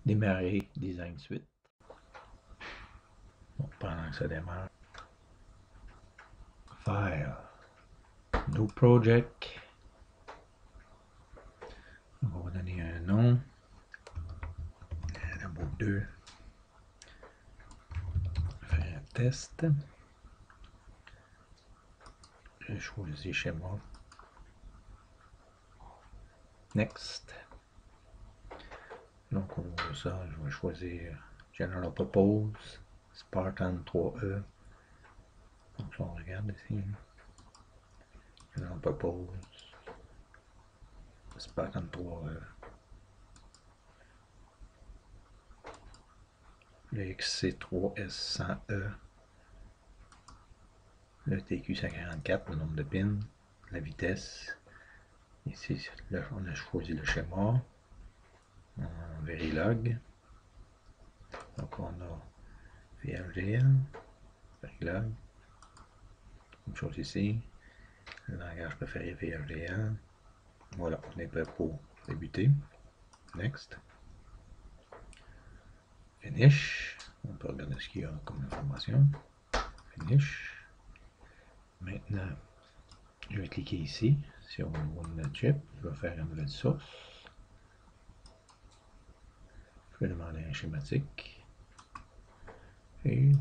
démarrer Design Suite. Donc, pendant que ça démarre, File, New Project. On va donner un nom. Labo 2. Faire un test. Je choisis schéma. Next. Donc on voit ça, je vais choisir General Purpose, Spartan 3E. Donc si on regarde ici, General Purpose, Spartan 3E. Le XC3S100E, le TQ144, le nombre de pins, la vitesse. Ici, là, on a choisi le schéma en Verilog. Donc on a VLGL, Verilog. Une chose ici, le langage préféré VLGL. Voilà, on est prêt pour débuter. Next. Finish. On peut regarder ce qu'il y a comme information. Finish. Maintenant, je vais cliquer ici, sur One Chip. Je vais faire une nouvelle source. Je vais demander un schématique. Et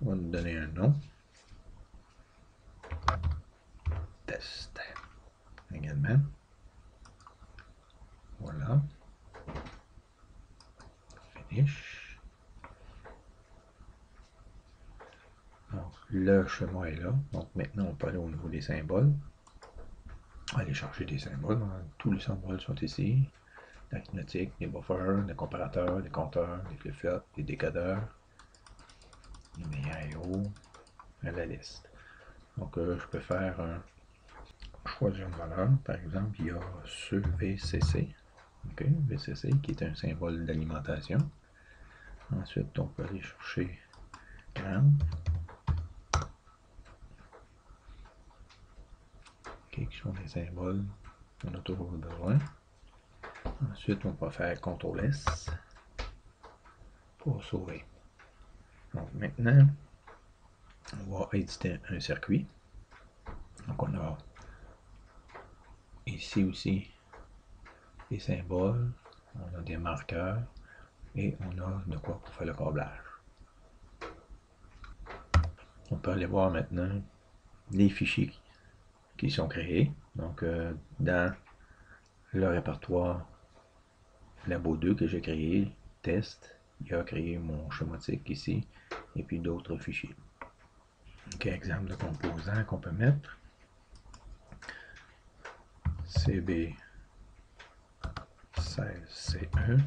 on va nous donner un nom. Test. Également. Voilà. Finish. Donc, le chemin est là. Donc, maintenant, on peut aller au niveau des symboles. Aller chercher des symboles. Tous les symboles sont ici. L'arithmétique, des buffers, des comparateurs, des compteurs, des flip-flops, des décodeurs, des I/O, la liste. Donc, je peux faire choisir une valeur. Par exemple, il y a ce VCC. OK, VCC qui est un symbole d'alimentation. Ensuite, on peut aller chercher gramme. OK, qui sont des symboles qu'on a toujours besoin. Ensuite, on peut faire CTRL-S pour sauver. Donc maintenant, on va éditer un circuit. Donc on a ici aussi des symboles, on a des marqueurs et on a de quoi pour faire le câblage. On peut aller voir maintenant les fichiers qui sont créés. Donc dans le répertoire Labo 2 que j'ai créé, test, il a créé mon schématique ici et puis d'autres fichiers. Donc, exemple de composants qu'on peut mettre. CB16C1.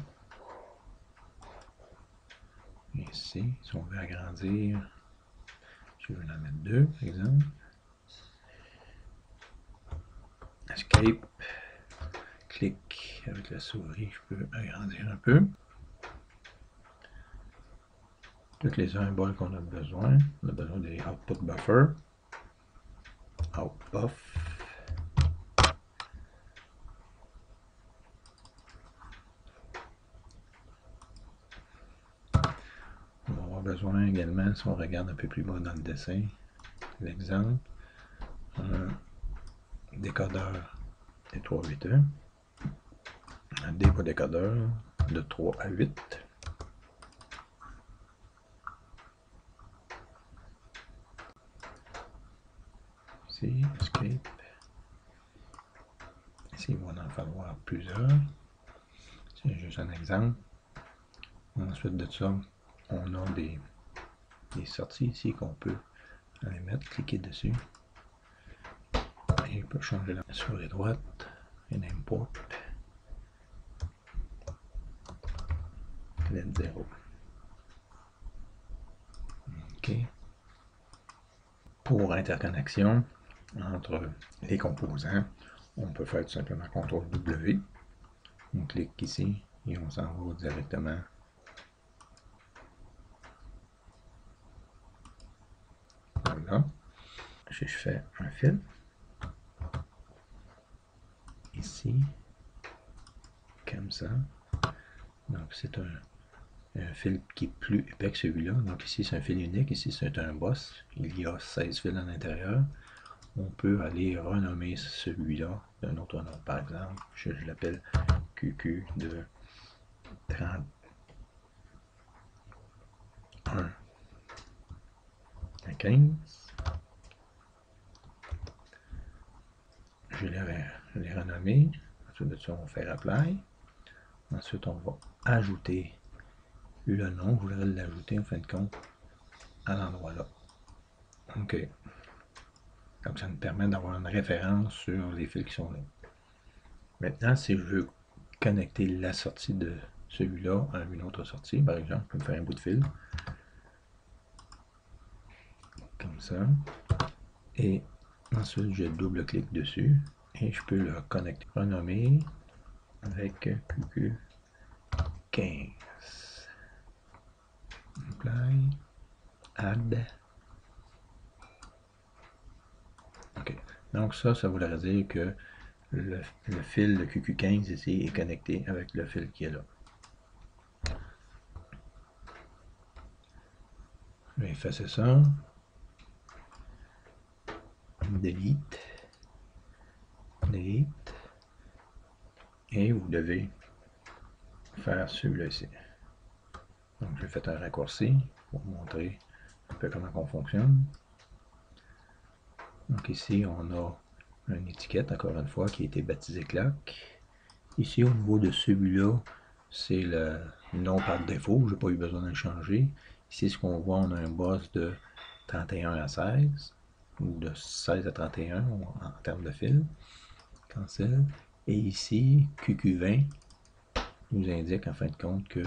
Ici, si on veut agrandir, je vais en mettre 2, par exemple. Escape. Clic avec la souris, je peux agrandir un peu. Toutes les symboles qu'on a besoin. On a besoin des output buffer. Outbuff. On va avoir besoin également, si on regarde un peu plus bas dans le dessin, l'exemple, un décodeur de 381, un décodeur de 3 à 8. Ici, escape. Ici, il va en falloir plusieurs. C'est juste un exemple. Ensuite de ça, on a des sorties ici qu'on peut aller mettre, cliquer dessus. Et on peut changer la souris droite et import. LED 0. OK. Pour interconnexion entre les composants, on peut faire tout simplement CTRL W. On clique ici et on s'en va directement. Voilà. Je fais un fil. Ici. Comme ça. Donc c'est un fil qui est plus épais que celui-là. Donc ici c'est un fil unique, ici c'est un boss. Il y a 16 fils à l'intérieur. On peut aller renommer celui-là d'un autre nom. Par exemple, je l'appelle QQ de 31 à 15. Je l'ai renommé. Ensuite de ça, on fait apply. Ensuite, on va ajouter le nom. Je voudrais l'ajouter en fin de compte à l'endroit là. OK. Donc, ça nous permet d'avoir une référence sur les fils qui sont là. Maintenant, si je veux connecter la sortie de celui-là à une autre sortie, par exemple, je peux me faire un bout de fil. Comme ça. Et ensuite, je double-clique dessus et je peux le connecter. Renommer avec QQ 15. Apply. Add. OK. Donc ça voudrait dire que le fil de QQ15 ici est connecté avec le fil qui est là. Je vais effacer ça. Delete. Delete. Et vous devez faire celui-là ici. Donc je vais faire un raccourci pour vous montrer un peu comment on fonctionne. Donc ici on a une étiquette, encore une fois, qui a été baptisée clock. Ici au niveau de celui-là, c'est le nom par défaut, je n'ai pas eu besoin de le changer. Ici ce qu'on voit, on a un boss de 31 à 16, ou de 16 à 31 en termes de fil. Cancel. Et ici, QQ20 nous indique en fin de compte que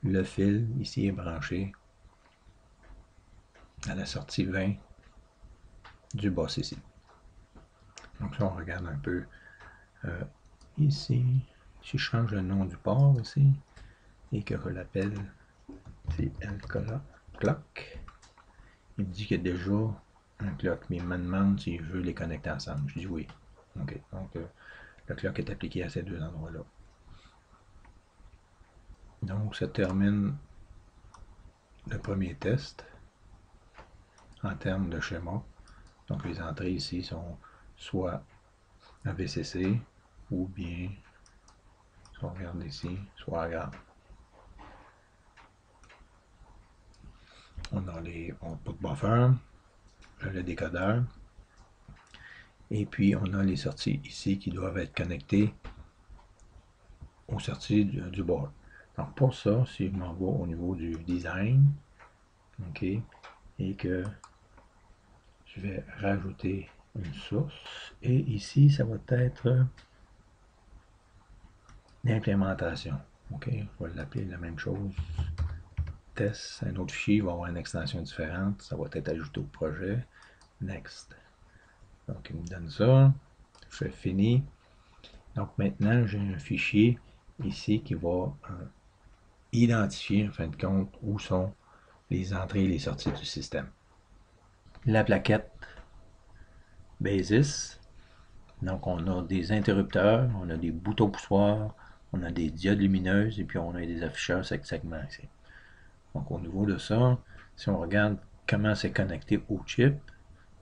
le fil ici est branché à la sortie 20 du boss ici. Donc ça, on regarde un peu ici. Si je change le nom du port ici et que je l'appelle clock, il me dit qu'il y a déjà un clock, mais il me demande si je veux les connecter ensemble. Je dis oui. OK. Donc le clock est appliqué à ces deux endroits-là. Donc ça termine le premier test en termes de schéma. Donc les entrées ici sont soit un VCC ou bien, si on regarde ici, soit à gamme. On a les output buffer, le décodeur, et puis on a les sorties ici qui doivent être connectées aux sorties du board. Donc pour ça, si je m'en vais au niveau du design, OK, et que je vais rajouter une source, et ici ça va être l'implémentation. OK, je vais l'appeler la même chose. Test, un autre fichier, il va avoir une extension différente, ça va être ajouté au projet. Next. Donc il me donne ça. Je fais fini. Donc maintenant j'ai un fichier ici qui va identifier en fin de compte où sont les entrées et les sorties du système. La plaquette Basis. Donc on a des interrupteurs, on a des boutons poussoirs, on a des diodes lumineuses et puis on a des afficheurs segments ici. Donc au niveau de ça, si on regarde comment c'est connecté au chip,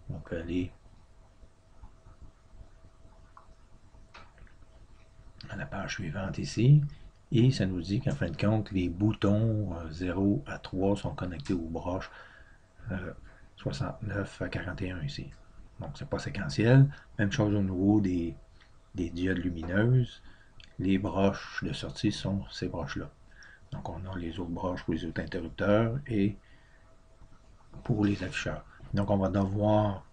on peut aller à la page suivante ici, et ça nous dit qu'en fin de compte, les boutons 0 à 3 sont connectés aux broches 69 à 41 ici. Donc c'est pas séquentiel. Même chose au niveau des diodes lumineuses. Les broches de sortie sont ces broches-là. Donc on a les autres broches pour les autres interrupteurs et pour les afficheurs. Donc on va devoir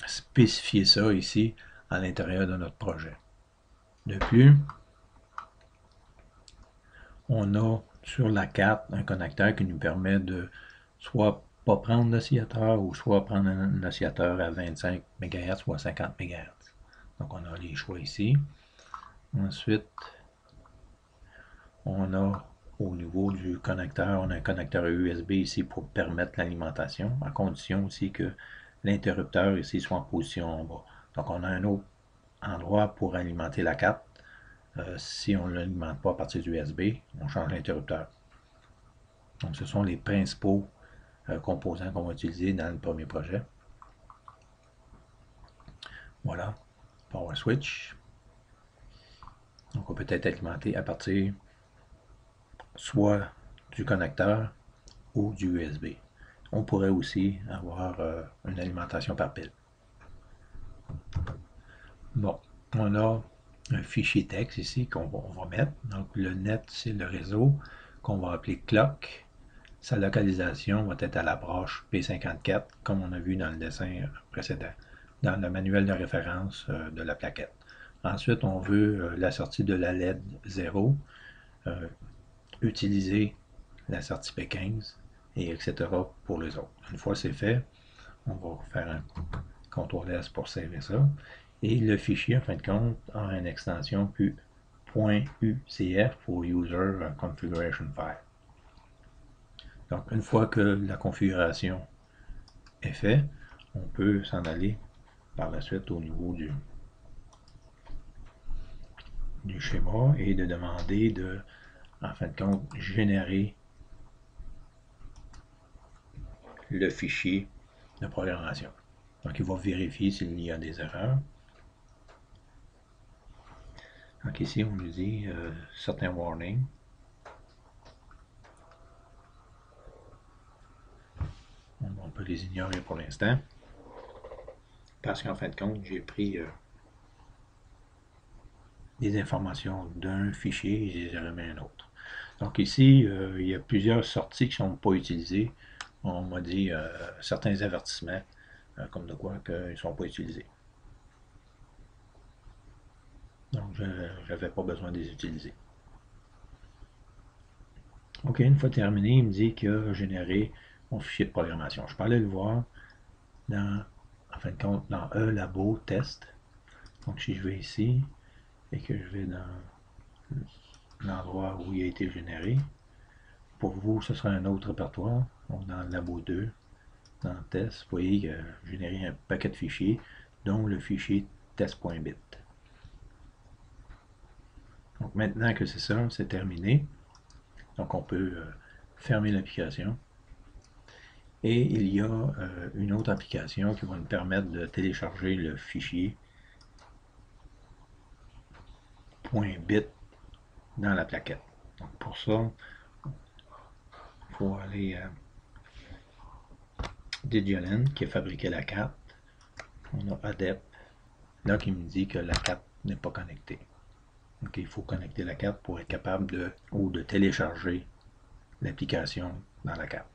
spécifier ça ici à l'intérieur de notre projet. De plus, on a sur la carte un connecteur qui nous permet de soit pas prendre l'oscillateur ou soit prendre un oscillateur à 25 MHz ou à 50 MHz. Donc on a les choix ici. Ensuite, on a au niveau du connecteur, on a un connecteur USB ici pour permettre l'alimentation, à condition aussi que l'interrupteur ici soit en position en bas. Donc on a un autre endroit pour alimenter la carte Si on ne l'alimente pas à partir du USB, on change l'interrupteur. Donc, ce sont les principaux composants qu'on va utiliser dans le premier projet. Voilà, Power Switch. Donc, on peut être alimenté à partir soit du connecteur ou du USB. On pourrait aussi avoir une alimentation par pile. Bon, on a un fichier texte ici qu'on va mettre. Donc, le net, c'est le réseau qu'on va appeler clock. Sa localisation va être à la broche P54, comme on a vu dans le dessin précédent, dans le manuel de référence de la plaquette. Ensuite, on veut la sortie de la LED 0, utiliser la sortie P15, et etc. pour les autres. Une fois c'est fait, on va faire un CTRL-S pour sauver ça. Et le fichier, en fin de compte, a une extension .ucf pour User Configuration File. Donc, une fois que la configuration est faite, on peut s'en aller par la suite au niveau du schéma et de demander de, en fin de compte, générer le fichier de programmation. Donc, il va vérifier s'il y a des erreurs. Donc, ici, on nous dit certains warnings. On peut les ignorer pour l'instant. Parce qu'en fin de compte, j'ai pris des informations d'un fichier et je les ai remis à un autre. Donc ici, il y a plusieurs sorties qui ne sont pas utilisées. On m'a dit certains avertissements, comme de quoi qu'ils ne sont pas utilisés. Donc je n'avais pas besoin de les utiliser. OK, une fois terminé, il me dit qu'il a généré mon fichier de programmation. Je peux aller le voir dans, en fin de compte, dans E-Labo Test. Donc si je vais ici et que je vais dans l'endroit où il a été généré, pour vous, ce sera un autre répertoire. Donc dans Labo 2, dans Test, vous voyez que j'ai généré un paquet de fichiers, dont le fichier test.bit. Donc maintenant que c'est ça, c'est terminé. Donc on peut fermer l'application. Et il y a une autre application qui va nous permettre de télécharger le fichier .bit dans la plaquette. Donc pour ça, il faut aller à Digilent qui a fabriqué la carte. On a ADEP. Là qui me dit que la carte n'est pas connectée. Donc il faut connecter la carte pour être capable de télécharger l'application dans la carte.